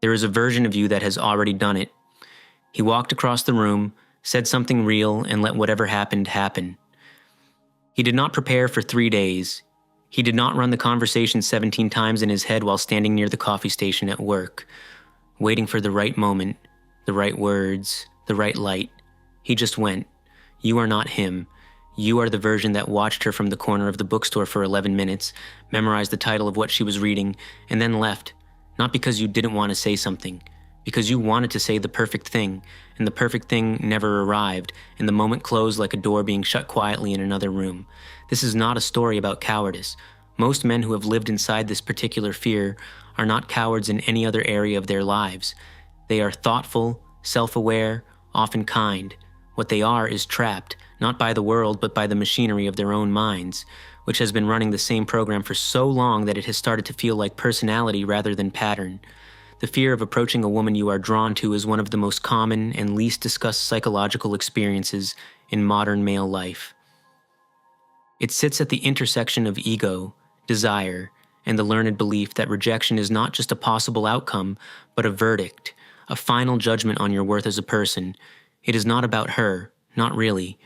There is a version of you that has already done it. He walked across the room, said something real, and let whatever happened happen. He did not prepare for 3 days. He did not run the conversation 17 times in his head while standing near the coffee station at work, waiting for the right moment, the right words, the right light. He just went. You are not him. You are the version that watched her from the corner of the bookstore for 11 minutes, memorized the title of what she was reading, and then left. Not because you didn't want to say something, because you wanted to say the perfect thing, and the perfect thing never arrived, and the moment closed like a door being shut quietly in another room. This is not a story about cowardice. Most men who have lived inside this particular fear are not cowards in any other area of their lives. They are thoughtful, self-aware, often kind. What they are is trapped, not by the world but by the machinery of their own minds, which has been running the same program for so long that it has started to feel like personality rather than pattern. The fear of approaching a woman you are drawn to is one of the most common and least discussed psychological experiences in modern male life. It sits at the intersection of ego, desire, and the learned belief that rejection is not just a possible outcome, but a verdict, a final judgment on your worth as a person. It is not about her, not really.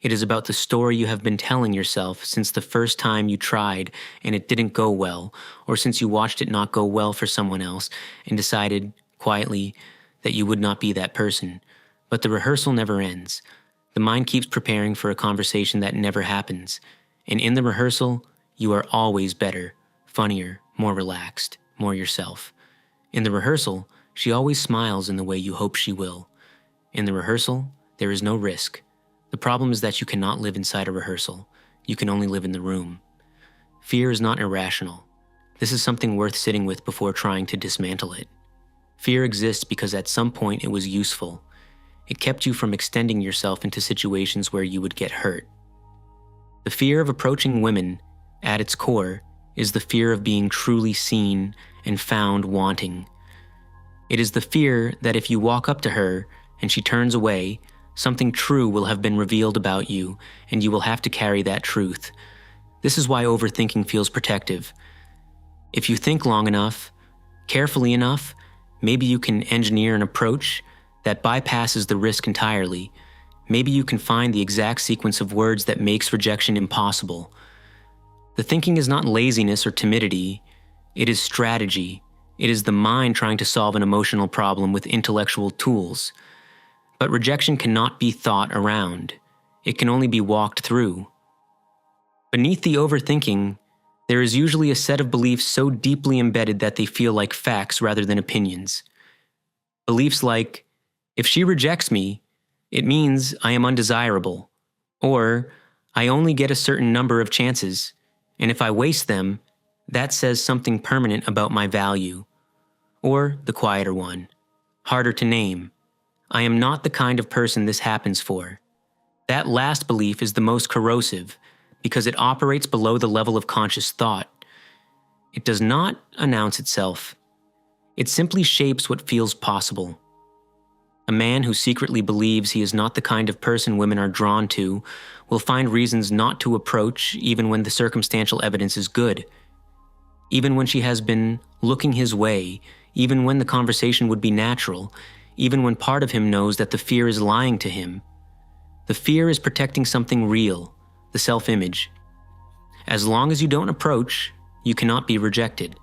It is about the story you have been telling yourself since the first time you tried and it didn't go well, or since you watched it not go well for someone else and decided, quietly, that you would not be that person. But the rehearsal never ends. The mind keeps preparing for a conversation that never happens. And in the rehearsal, you are always better, funnier, more relaxed, more yourself. In the rehearsal, she always smiles in the way you hope she will. In the rehearsal, there is no risk. The problem is that you cannot live inside a rehearsal. You can only live in the room. Fear is not irrational. This is something worth sitting with before trying to dismantle it. Fear exists because at some point it was useful. It kept you from extending yourself into situations where you would get hurt. The fear of approaching women, at its core, is the fear of being truly seen and found wanting. It is the fear that if you walk up to her and she turns away, something true will have been revealed about you, and you will have to carry that truth. This is why overthinking feels protective. If you think long enough, carefully enough, maybe you can engineer an approach that bypasses the risk entirely. Maybe you can find the exact sequence of words that makes rejection impossible. The thinking is not laziness or timidity. It is strategy. It is the mind trying to solve an emotional problem with intellectual tools. But rejection cannot be thought around. It can only be walked through. Beneath the overthinking, there is usually a set of beliefs so deeply embedded that they feel like facts rather than opinions. Beliefs like, if she rejects me, it means I am undesirable, or I only get a certain number of chances, and if I waste them, that says something permanent about my value. Or the quieter one, harder to name, I am not the kind of person this happens for. That last belief is the most corrosive because it operates below the level of conscious thought. It does not announce itself. It simply shapes what feels possible. A man who secretly believes he is not the kind of person women are drawn to will find reasons not to approach even when the circumstantial evidence is good. Even when she has been looking his way, even when the conversation would be natural, even when part of him knows that the fear is lying to him. The fear is protecting something real, the self-image. As long as you don't approach, you cannot be rejected.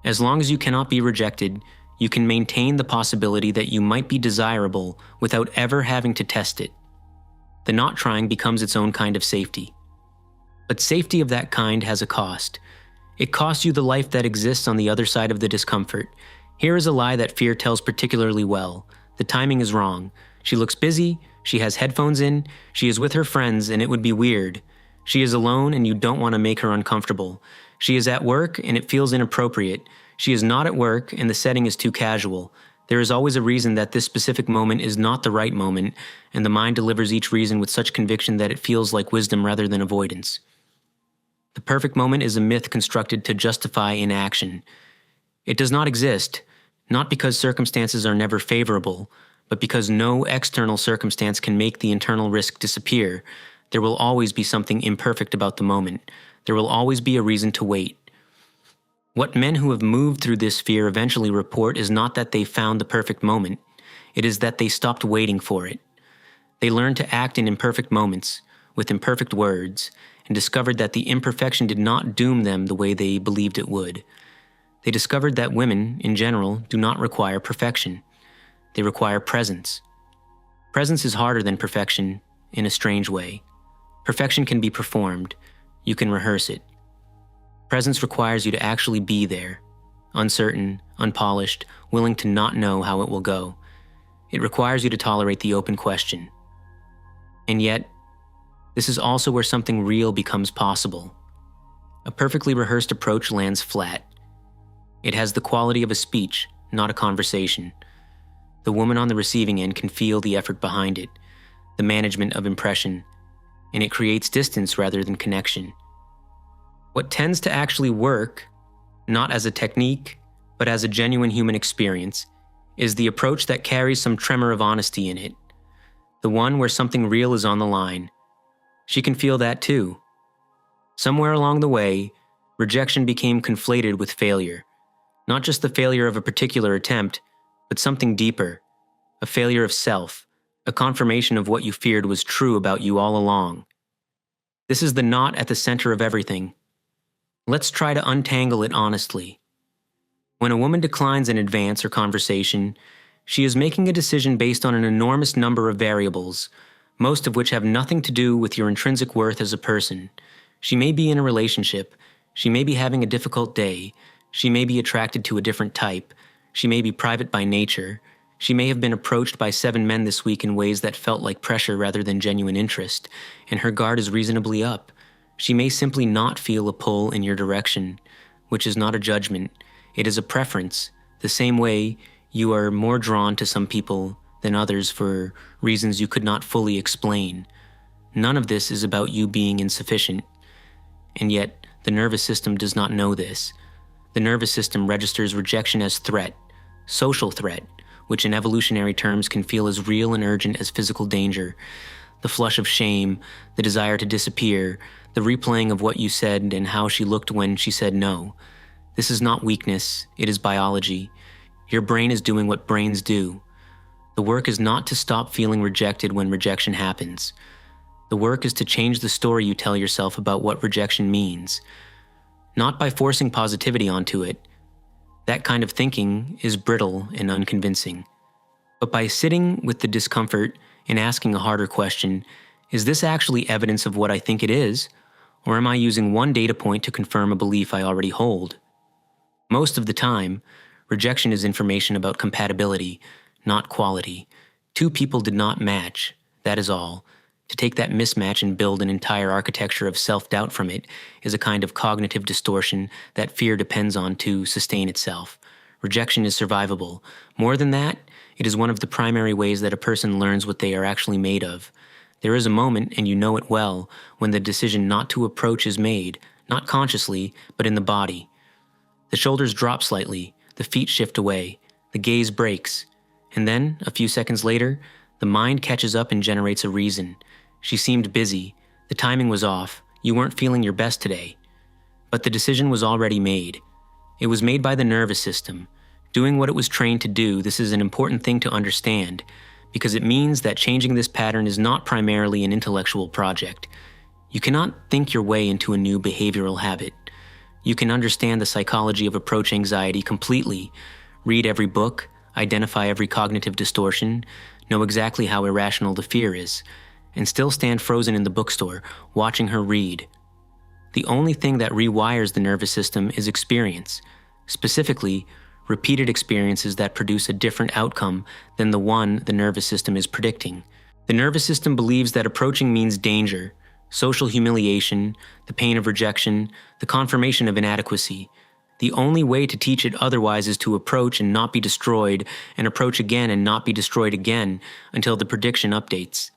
As long as you cannot be rejected, you can maintain the possibility that you might be desirable without ever having to test it. The not trying becomes its own kind of safety. But safety of that kind has a cost. It costs you the life that exists on the other side of the discomfort. Here is a lie that fear tells particularly well. The timing is wrong. She looks busy, she has headphones in, she is with her friends, and it would be weird. She is alone and you don't want to make her uncomfortable. She is at work and it feels inappropriate. She is not at work and the setting is too casual. There is always a reason that this specific moment is not the right moment, and the mind delivers each reason with such conviction that it feels like wisdom rather than avoidance. The perfect moment is a myth constructed to justify inaction. It does not exist, not because circumstances are never favorable, but because no external circumstance can make the internal risk disappear. There will always be something imperfect about the moment. There will always be a reason to wait. What men who have moved through this fear eventually report is not that they found the perfect moment, it is that they stopped waiting for it. They learned to act in imperfect moments, with imperfect words, and discovered that the imperfection did not doom them the way they believed it would. They discovered that women, in general, do not require perfection. They require presence. Presence is harder than perfection, in a strange way. Perfection can be performed. You can rehearse it. Presence requires you to actually be there, uncertain, unpolished, willing to not know how it will go. It requires you to tolerate the open question. And yet, this is also where something real becomes possible. A perfectly rehearsed approach lands flat. It has the quality of a speech, not a conversation. The woman on the receiving end can feel the effort behind it, the management of impression, and it creates distance rather than connection. What tends to actually work, not as a technique, but as a genuine human experience, is the approach that carries some tremor of honesty in it. The one where something real is on the line. She can feel that too. Somewhere along the way, rejection became conflated with failure. Not just the failure of a particular attempt, but something deeper. A failure of self, a confirmation of what you feared was true about you all along. This is the knot at the center of everything. Let's try to untangle it honestly. When a woman declines an advance or conversation, she is making a decision based on an enormous number of variables, most of which have nothing to do with your intrinsic worth as a person. She may be in a relationship, she may be having a difficult day, she may be attracted to a different type, she may be private by nature, she may have been approached by 7 men this week in ways that felt like pressure rather than genuine interest, and her guard is reasonably up. She may simply not feel a pull in your direction, which is not a judgment. It is a preference, the same way you are more drawn to some people than others for reasons you could not fully explain. None of this is about you being insufficient. And yet, the nervous system does not know this. The nervous system registers rejection as threat, social threat, which in evolutionary terms can feel as real and urgent as physical danger. The flush of shame, the desire to disappear, the replaying of what you said and how she looked when she said no. This is not weakness, it is biology. Your brain is doing what brains do. The work is not to stop feeling rejected when rejection happens. The work is to change the story you tell yourself about what rejection means. Not by forcing positivity onto it. That kind of thinking is brittle and unconvincing. But by sitting with the discomfort and asking a harder question, is this actually evidence of what I think it is? Or am I using one data point to confirm a belief I already hold? Most of the time, rejection is information about compatibility, not quality. 2 people did not match, that is all. To take that mismatch and build an entire architecture of self-doubt from it is a kind of cognitive distortion that fear depends on to sustain itself. Rejection is survivable. More than that, it is one of the primary ways that a person learns what they are actually made of. There is a moment, and you know it well, when the decision not to approach is made, not consciously, but in the body. The shoulders drop slightly, the feet shift away, the gaze breaks, and then, a few seconds later, the mind catches up and generates a reason. She seemed busy, the timing was off, you weren't feeling your best today. But the decision was already made. It was made by the nervous system. Doing what it was trained to do, this is an important thing to understand, because it means that changing this pattern is not primarily an intellectual project. You cannot think your way into a new behavioral habit. You can understand the psychology of approach anxiety completely, read every book, identify every cognitive distortion, know exactly how irrational the fear is, and still stand frozen in the bookstore, watching her read. The only thing that rewires the nervous system is experience, specifically, repeated experiences that produce a different outcome than the one the nervous system is predicting. The nervous system believes that approaching means danger, social humiliation, the pain of rejection, the confirmation of inadequacy. The only way to teach it otherwise is to approach and not be destroyed, and approach again and not be destroyed again until the prediction updates.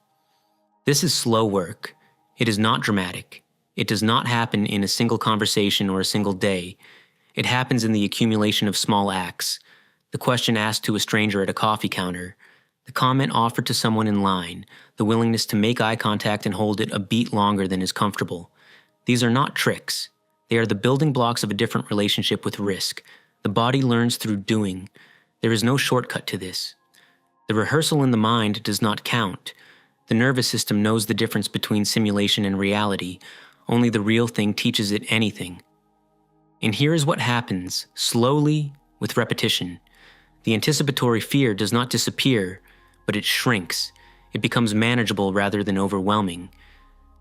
This is slow work. It is not dramatic. It does not happen in a single conversation or a single day. It happens in the accumulation of small acts. The question asked to a stranger at a coffee counter, the comment offered to someone in line, the willingness to make eye contact and hold it a beat longer than is comfortable. These are not tricks. They are the building blocks of a different relationship with risk. The body learns through doing. There is no shortcut to this. The rehearsal in the mind does not count. The nervous system knows the difference between simulation and reality. Only the real thing teaches it anything. And here is what happens, slowly, with repetition. The anticipatory fear does not disappear, but it shrinks. It becomes manageable rather than overwhelming.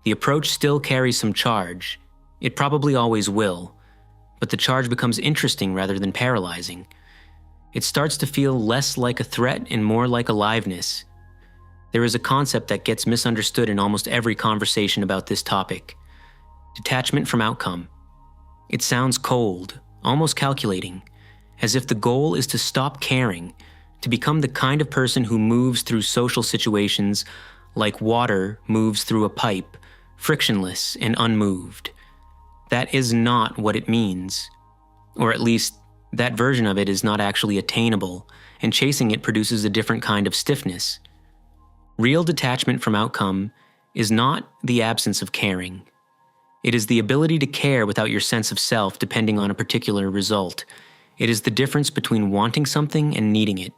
The approach still carries some charge. It probably always will, but the charge becomes interesting rather than paralyzing. It starts to feel less like a threat and more like aliveness. There is a concept that gets misunderstood in almost every conversation about this topic: detachment from outcome. It sounds cold, almost calculating, as if the goal is to stop caring, to become the kind of person who moves through social situations like water moves through a pipe, frictionless and unmoved. That is not what it means. Or at least, that version of it is not actually attainable, and chasing it produces a different kind of stiffness. Real detachment from outcome is not the absence of caring. It is the ability to care without your sense of self depending on a particular result. It is the difference between wanting something and needing it.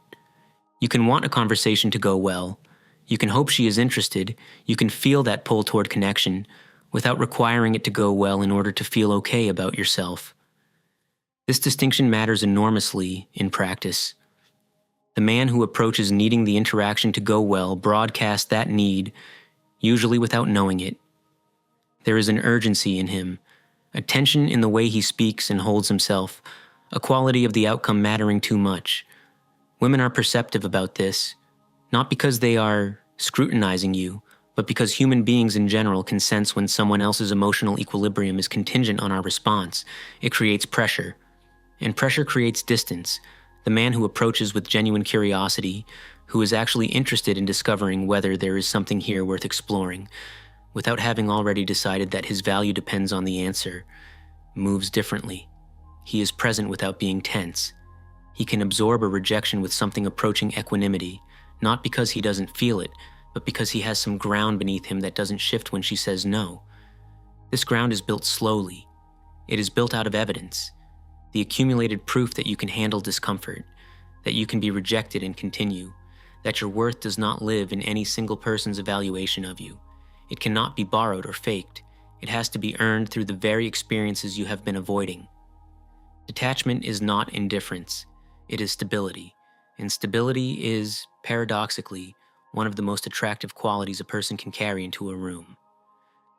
You can want a conversation to go well. You can hope she is interested. You can feel that pull toward connection without requiring it to go well in order to feel okay about yourself. This distinction matters enormously in practice. The man who approaches needing the interaction to go well broadcasts that need, usually without knowing it. There is an urgency in him, a tension in the way he speaks and holds himself, a quality of the outcome mattering too much. Women are perceptive about this, not because they are scrutinizing you, but because human beings in general can sense when someone else's emotional equilibrium is contingent on our response. It creates pressure. And pressure creates distance. The man who approaches with genuine curiosity, who is actually interested in discovering whether there is something here worth exploring, without having already decided that his value depends on the answer, moves differently. He is present without being tense. He can absorb a rejection with something approaching equanimity, not because he doesn't feel it, but because he has some ground beneath him that doesn't shift when she says no. This ground is built slowly. It is built out of evidence, the accumulated proof that you can handle discomfort, that you can be rejected and continue, that your worth does not live in any single person's evaluation of you. It cannot be borrowed or faked. It has to be earned through the very experiences you have been avoiding. Detachment is not indifference. It is stability. And stability is, paradoxically, one of the most attractive qualities a person can carry into a room.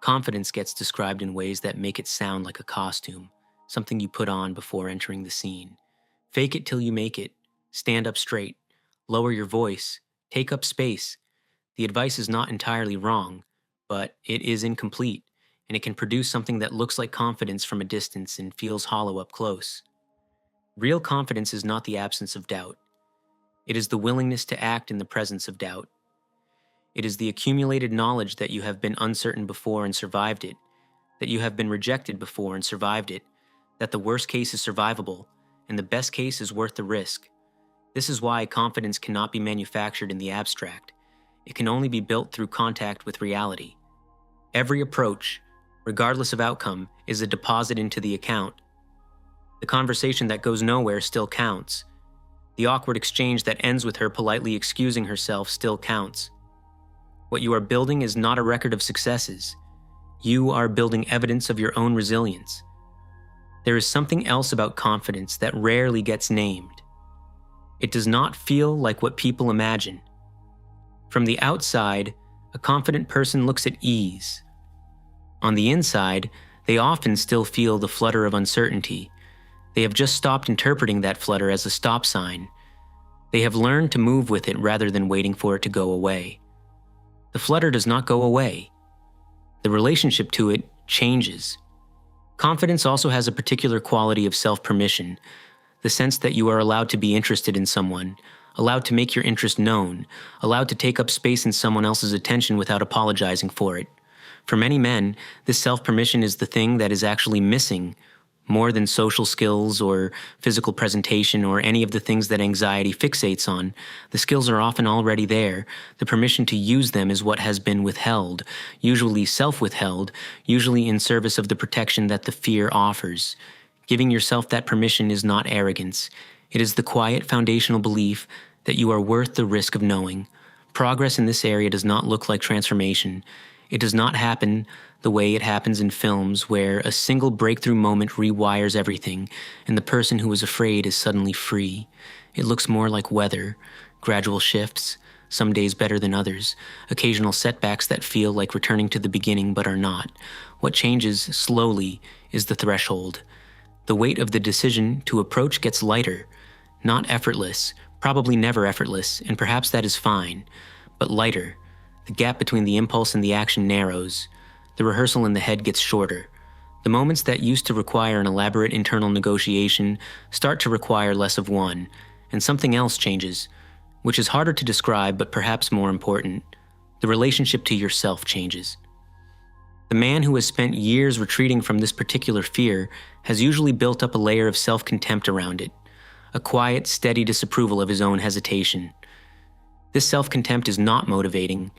Confidence gets described in ways that make it sound like a costume, something you put on before entering the scene. Fake it till you make it. Stand up straight. Lower your voice. Take up space. The advice is not entirely wrong, but it is incomplete, and it can produce something that looks like confidence from a distance and feels hollow up close. Real confidence is not the absence of doubt. It is the willingness to act in the presence of doubt. It is the accumulated knowledge that you have been uncertain before and survived it, that you have been rejected before and survived it, that the worst case is survivable, and the best case is worth the risk. This is why confidence cannot be manufactured in the abstract. It can only be built through contact with reality. Every approach, regardless of outcome, is a deposit into the account. The conversation that goes nowhere still counts. The awkward exchange that ends with her politely excusing herself still counts. What you are building is not a record of successes. You are building evidence of your own resilience. There is something else about confidence that rarely gets named. It does not feel like what people imagine. From the outside, a confident person looks at ease. On the inside, they often still feel the flutter of uncertainty. They have just stopped interpreting that flutter as a stop sign. They have learned to move with it rather than waiting for it to go away. The flutter does not go away. The relationship to it changes. Confidence also has a particular quality of self-permission, the sense that you are allowed to be interested in someone, allowed to make your interest known, allowed to take up space in someone else's attention without apologizing for it. For many men, this self-permission is the thing that is actually missing More than social skills or physical presentation or any of the things that anxiety fixates on, the skills are often already there. The permission to use them is what has been withheld, usually self-withheld, usually in service of the protection that the fear offers. Giving yourself that permission is not arrogance. It is the quiet foundational belief that you are worth the risk of knowing. Progress in this area does not look like transformation. It does not happen the way it happens in films where a single breakthrough moment rewires everything and the person who was afraid is suddenly free. It looks more like weather, gradual shifts, some days better than others, occasional setbacks that feel like returning to the beginning but are not. What changes slowly is the threshold. The weight of the decision to approach gets lighter, not effortless, probably never effortless, and perhaps that is fine, but lighter. The gap between the impulse and the action narrows. The rehearsal in the head gets shorter. The moments that used to require an elaborate internal negotiation start to require less of one, and something else changes, which is harder to describe but perhaps more important. The relationship to yourself changes. The man who has spent years retreating from this particular fear has usually built up a layer of self-contempt around it, a quiet, steady disapproval of his own hesitation. This self-contempt is not motivating.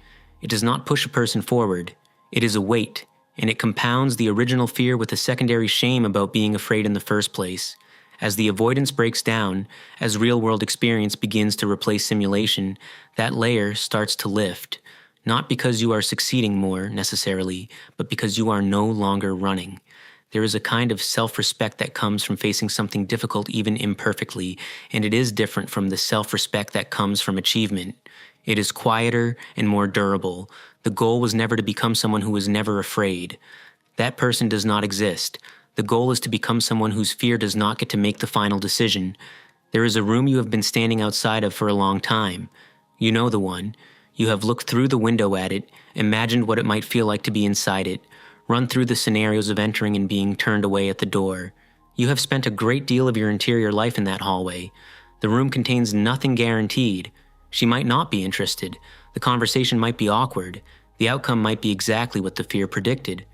It does not push a person forward. It is a weight, and it compounds the original fear with a secondary shame about being afraid in the first place. As the avoidance breaks down, as real-world experience begins to replace simulation, that layer starts to lift, not because you are succeeding more, necessarily, but because you are no longer running. There is a kind of self-respect that comes from facing something difficult even imperfectly, and it is different from the self-respect that comes from achievement. It is quieter and more durable. The goal was never to become someone who was never afraid. That person does not exist. The goal is to become someone whose fear does not get to make the final decision. There is a room you have been standing outside of for a long time. You know the one. You have looked through the window at it, imagined what it might feel like to be inside it, run through the scenarios of entering and being turned away at the door. You have spent a great deal of your interior life in that hallway. The room contains nothing guaranteed. She might not be interested. The conversation might be awkward. The outcome might be exactly what the fear predicted.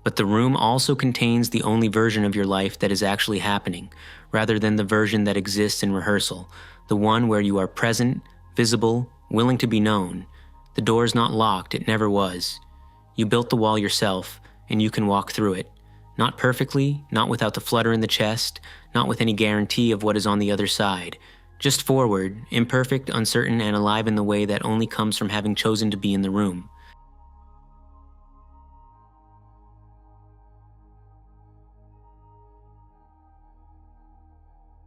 But the room also contains the only version of your life that is actually happening, rather than the version that exists in rehearsal, the one where you are present, visible, willing to be known. The door is not locked, it never was. You built the wall yourself, and you can walk through it. Not perfectly, not without the flutter in the chest, not with any guarantee of what is on the other side. Just forward, imperfect, uncertain, and alive in the way that only comes from having chosen to be in the room.